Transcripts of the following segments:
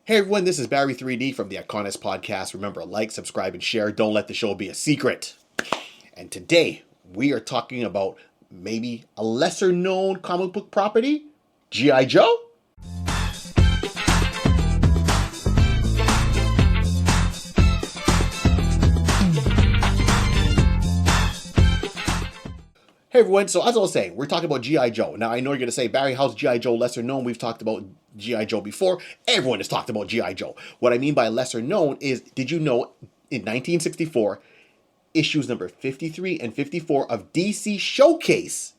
Hey everyone, this is Barry 3D from the iConis podcast. Remember, like, subscribe, and share. Don't let the show be a secret. And today we are talking about maybe a lesser known comic book property, G.I. Joe. Hey everyone, so as I was saying, we're talking about G.I. Joe. Now I know you're going to say, Barry, how's G.I. Joe lesser known? We've talked about G.I. Joe before. Everyone has talked about G.I. Joe. What I mean by lesser known is, did you know in 1964, issues number 53 and 54 of DC Showcase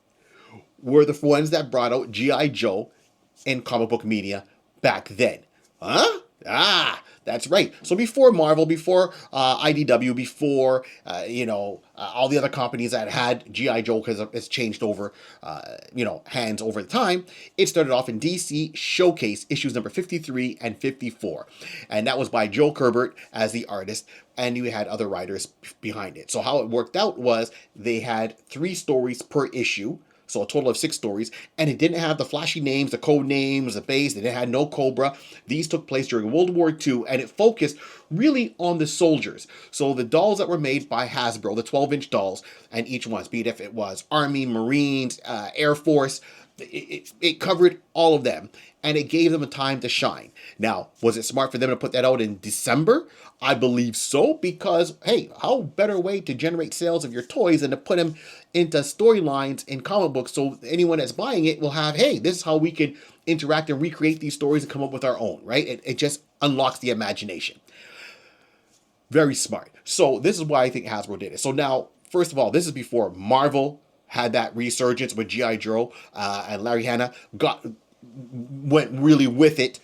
were the ones that brought out G.I. Joe in comic book media back then? Huh? That's right. So before Marvel, before IDW, before all the other companies that had GI Joe, because it's changed over hands over the time, it started off in DC Showcase issues number 53 and 54, and that was by Joe Kubert as the artist, and you had other writers behind it. So how it worked out was they had 3 stories per issue. So a total of 6 stories, and it didn't have the flashy names, the code names, the base. It had no Cobra. These took place during World War II, and it focused really on the soldiers. So the dolls that were made by Hasbro, the 12-inch dolls, and each one, be it if it was Army, Marines, Air Force, it covered all of them, and it gave them a time to shine. Now, was it smart for them to put that out in December? I believe so, because, hey, how better way to generate sales of your toys than to put them into storylines in comic books, so anyone that's buying it will have, hey, this is how we can interact and recreate these stories and come up with our own, right? It just unlocks the imagination. Very smart. So this is why I think Hasbro did it. So now, first of all, this is before Marvel had that resurgence with G.I. Joe, and Larry Hannah went really with it.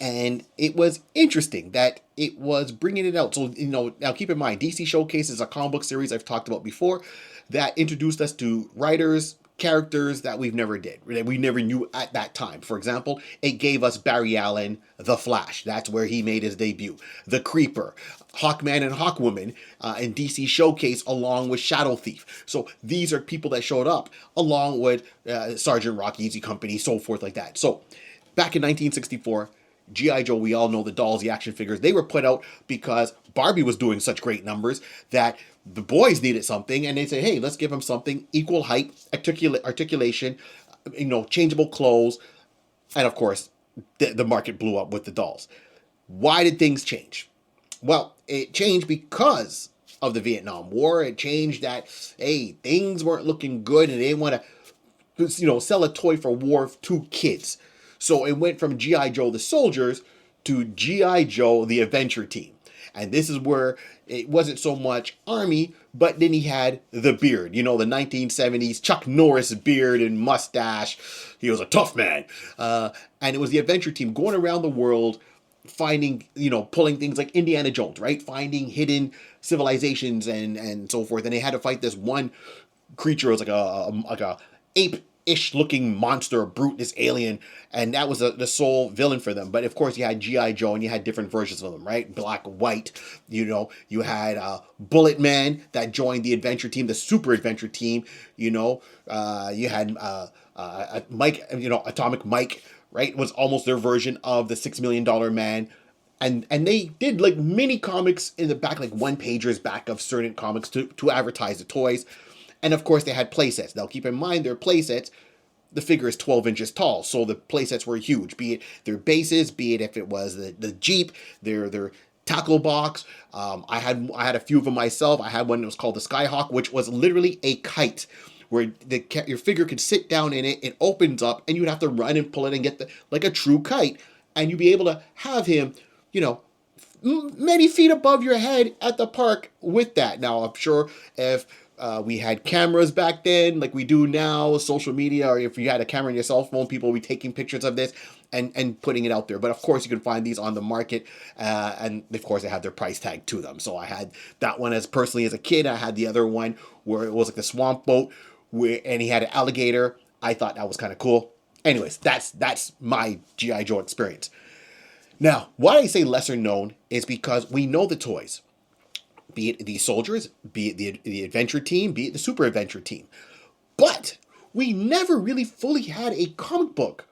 And it was interesting that it was bringing it out. So, now keep in mind, DC Showcase is a comic book series I've talked about before that introduced us to writers, characters that we never knew at that time. For example, it gave us Barry Allen, The Flash. That's where he made his debut. The Creeper, Hawkman and Hawkwoman in DC Showcase, along with Shadow Thief. So these are people that showed up, along with Sergeant Rock, Easy Company, so forth like that. So back in 1964, G.I. Joe, we all know the dolls, the action figures, they were put out because Barbie was doing such great numbers that the boys needed something, and they say, hey, let's give them something, equal height, articulation, changeable clothes, and of course, the market blew up with the dolls. Why did things change? Well, it changed because of the Vietnam War. It changed that, hey, things weren't looking good, and they didn't want to, sell a toy for war to kids. So it went from G.I. Joe the Soldiers to G.I. Joe the Adventure Team. And this is where it wasn't so much Army, but then he had the beard, the 1970s Chuck Norris beard and mustache. He was a tough man. And it was the Adventure Team going around the world finding, pulling things like Indiana Jones, right? Finding hidden civilizations and so forth. And they had to fight this one creature. It was like a ape-ish looking monster, a brute, this alien, and that was the sole villain for them. But of course you had G.I. Joe, and you had different versions of them, right? Black, white, you had Bullet Man that joined the Adventure Team, the Super Adventure Team, you had Mike, Atomic Mike, right? Was almost their version of the $6 Million Man. And they did like mini comics in the back, like one-pagers back of certain comics to advertise the toys. And of course, they had playsets. Now, keep in mind, their playsets, the figure is 12 inches tall, so the playsets were huge. Be it their bases, be it if it was the Jeep, their tackle box. I had a few of them myself. I had one that was called the Skyhawk, which was literally a kite, where your figure could sit down in it. It opens up, and you'd have to run and pull it and get like a true kite, and you'd be able to have him, many feet above your head at the park with that. Now, I'm sure if we had cameras back then, like we do now, social media, or if you had a camera on your cell phone, people would be taking pictures of this and putting it out there. But of course, you can find these on the market, and of course, they have their price tag to them. So I had that one as a kid. I had the other one where it was like the swamp boat, and he had an alligator. I thought that was kind of cool. Anyways, that's my G.I. Joe experience. Now, why I say lesser known is because we know the toys. Be it the soldiers, be it the adventure team, be it the super adventure team. But we never really fully had a comic book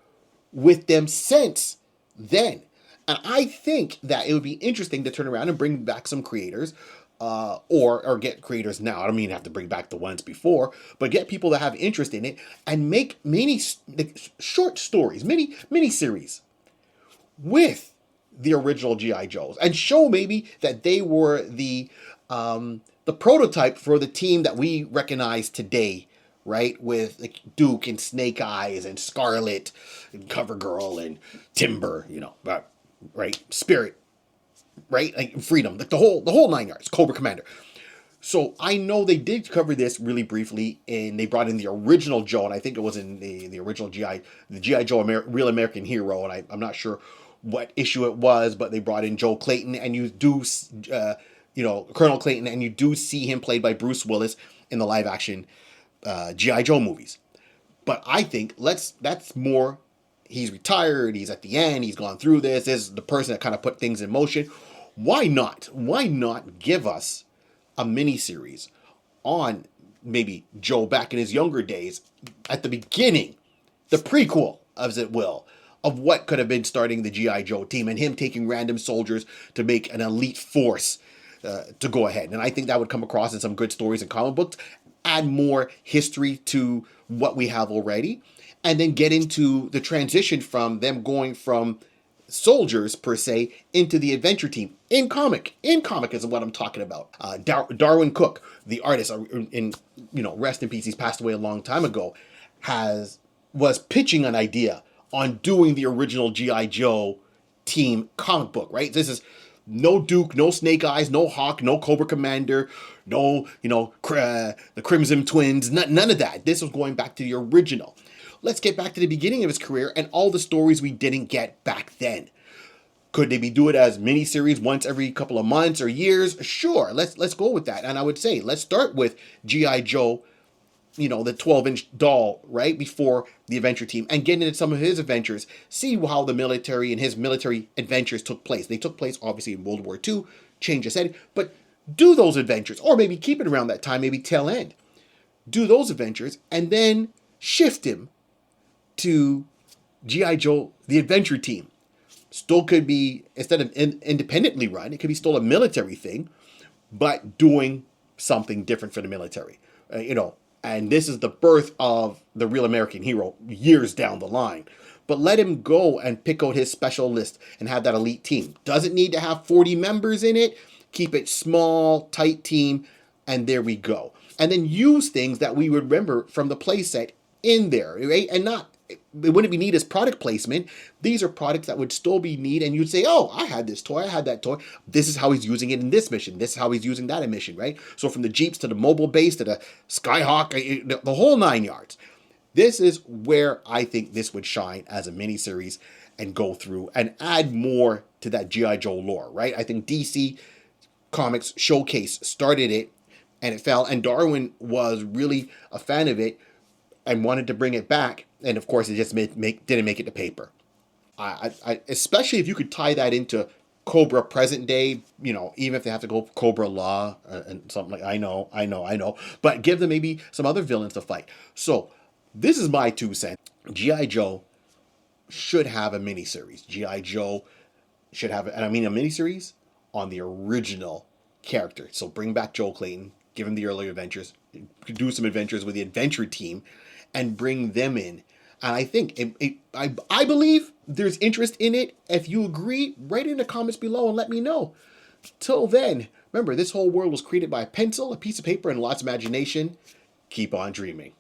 with them since then. And I think that it would be interesting to turn around and bring back some creators, or get creators now. I don't mean have to bring back the ones before, but get people that have interest in it and make mini, like, short stories, mini series with the original GI Joes, and show maybe that they were the prototype for the team that we recognize today, right? With like Duke and Snake Eyes and Scarlet and CoverGirl and Timber, right? Spirit, right? Like Freedom, like the whole 9 yards. Cobra Commander. So I know they did cover this really briefly, and they brought in the original Joe, and I think it was in the original the GI Joe Real American Hero, and I'm not sure what issue it was, but they brought in Joe Clayton, and you do, Colonel Clayton, and you do see him played by Bruce Willis in the live action GI Joe movies. But I think that's more. He's retired. He's at the end. He's gone through this. This is the person that kind of put things in motion. Why not? Why not give us a mini series on maybe Joe back in his younger days, at the beginning, the prequel, as it will, of what could have been starting the GI Joe team, and him taking random soldiers to make an elite force to go ahead. And I think that would come across in some good stories and comic books, add more history to what we have already, and then get into the transition from them going from soldiers per se into the adventure team in comic is what I'm talking about. Darwin Cook, the artist, rest in peace, he's passed away a long time ago, was pitching an idea on doing the original GI Joe team comic book, right? This is no Duke, no Snake Eyes, no Hawk, no Cobra Commander, no the Crimson Twins, none of that. This was going back to the original. Let's get back to the beginning of his career and all the stories we didn't get back then. Could they do it as miniseries once every couple of months or years? Sure, let's go with that. And I would say let's start with G.I. Joe, the 12-inch doll, right before the adventure team, and get into some of his adventures. See how the military and his military adventures took place. They took place obviously in World War II, change the setting, but do those adventures, or maybe keep it around that time, maybe tail end. Do those adventures, and then shift him to G.I. Joe, the adventure team. Still could be, instead of independently run, it could be still a military thing, but doing something different for the military. And this is the birth of the Real American Hero years down the line. But let him go and pick out his special list and have that elite team. Doesn't need to have 40 members in it. Keep it small, tight team, and there we go. And then use things that we would remember from the playset in there, right? And it wouldn't be neat as product placement. These are products that would still be neat, and you'd say, oh, I had this toy, I had that toy. This is how he's using it in this mission. This is how he's using that in mission, right? So from the Jeeps to the mobile base to the Skyhawk, the whole 9 yards. This is where I think this would shine as a miniseries and go through and add more to that G.I. Joe lore, right? I think DC Comics Showcase started it, and it fell, and Darwin was really a fan of it and wanted to bring it back. And of course, it just didn't make it to paper. I especially if you could tie that into Cobra present day, even if they have to go Cobra Law and something like, I know, but give them maybe some other villains to fight. So this is my 2 cents. G.I. Joe should have a miniseries. G.I. Joe should have, and I mean a miniseries on the original character. So bring back Joe Clayton, give him the earlier adventures, do some adventures with the adventure team, and bring them in. And I think, I believe there's interest in it. If you agree, write it in the comments below and let me know. Till then, remember, this whole world was created by a pencil, a piece of paper, and lots of imagination. Keep on dreaming.